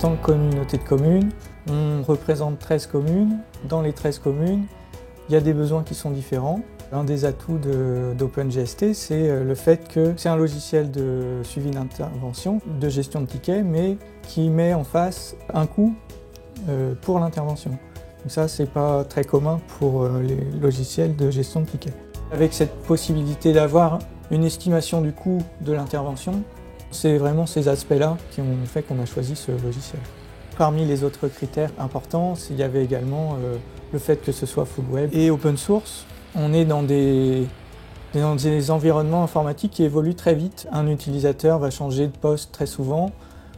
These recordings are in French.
tant que communauté de communes, on représente 13 communes. Dans les 13 communes, il y a des besoins qui sont différents. L'un des atouts d'OpenGST, c'est le fait que c'est un logiciel de suivi d'intervention, de gestion de tickets, mais qui met en face un coût pour l'intervention. Donc ça, c'est pas très commun pour les logiciels de gestion de tickets. Avec cette possibilité d'avoir une estimation du coût de l'intervention, c'est vraiment ces aspects-là qui ont fait qu'on a choisi ce logiciel. Parmi les autres critères importants, il y avait également le fait que ce soit full web et open source. On est dans des environnements informatiques qui évoluent très vite. Un utilisateur va changer de poste très souvent,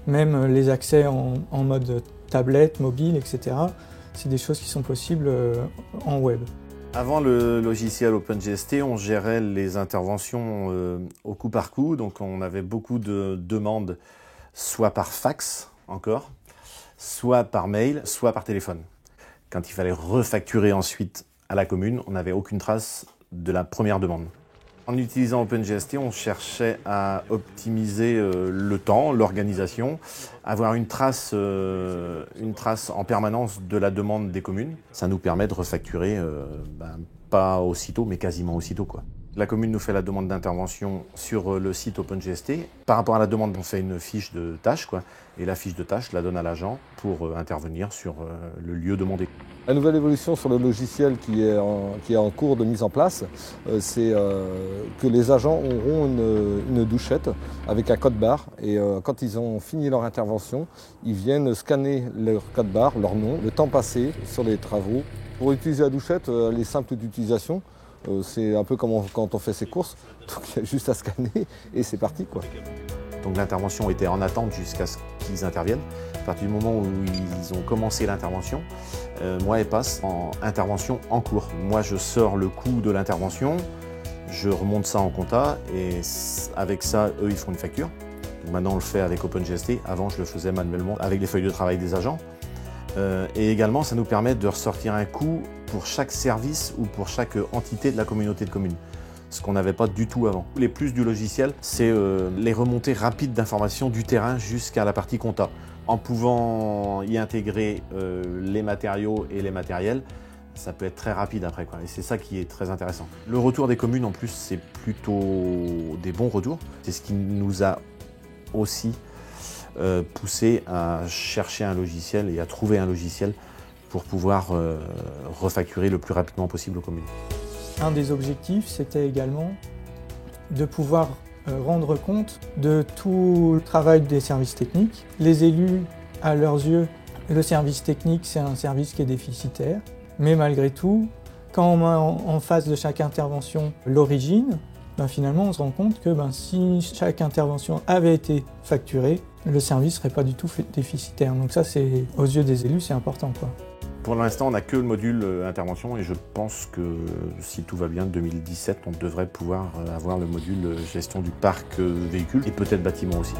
même les accès en mode tablette, mobile, etc. C'est des choses qui sont possibles en web. Avant le logiciel OpenGST, on gérait les interventions au coup par coup. Donc on avait beaucoup de demandes, soit par fax encore, soit par mail, soit par téléphone. Quand il fallait refacturer ensuite à la commune, on n'avait aucune trace de la première demande. En utilisant OpenGST, on cherchait à optimiser le temps, l'organisation, avoir une trace en permanence de la demande des communes. Ça nous permet de refacturer, pas aussitôt, mais quasiment aussitôt, quoi. La commune nous fait la demande d'intervention sur le site OpenGST. Par rapport à la demande, on fait une fiche de tâche, quoi, et la fiche de tâche la donne à l'agent pour intervenir sur le lieu demandé. La nouvelle évolution sur le logiciel qui est en cours de mise en place, c'est que les agents auront une douchette avec un code barre et quand ils ont fini leur intervention, ils viennent scanner leur code barre, leur nom, le temps passé sur les travaux. Pour utiliser la douchette, elle est simple d'utilisation. C'est un peu comme quand on fait ses courses, donc il y a juste à scanner et c'est parti, quoi. Donc l'intervention était en attente jusqu'à ce qu'ils interviennent. À partir du moment où ils ont commencé l'intervention, moi elle passe en intervention en cours. Moi je sors le coût de l'intervention, je remonte ça en compta et avec ça eux ils font une facture. Donc maintenant on le fait avec OpenGST, avant je le faisais manuellement avec les feuilles de travail des agents. Et également ça nous permet de ressortir un coût pour chaque service ou pour chaque entité de la communauté de communes. Ce qu'on n'avait pas du tout avant. Les plus du logiciel, c'est les remontées rapides d'informations du terrain jusqu'à la partie compta. En pouvant y intégrer les matériaux et les matériels, ça peut être très rapide après, quoi. Et c'est ça qui est très intéressant. Le retour des communes, en plus, c'est plutôt des bons retours. C'est ce qui nous a aussi poussé à chercher un logiciel et à trouver un logiciel pour pouvoir refacturer le plus rapidement possible aux communes. Un des objectifs, c'était également de pouvoir rendre compte de tout le travail des services techniques. Les élus, à leurs yeux, le service technique, c'est un service qui est déficitaire. Mais malgré tout, quand on met en face de chaque intervention l'origine, finalement on se rend compte que si chaque intervention avait été facturée, le service ne serait pas du tout déficitaire. Donc ça, aux yeux des élus, c'est important, quoi. Pour l'instant, on n'a que le module intervention et je pense que si tout va bien, 2017, on devrait pouvoir avoir le module gestion du parc véhicule et peut-être bâtiment aussi.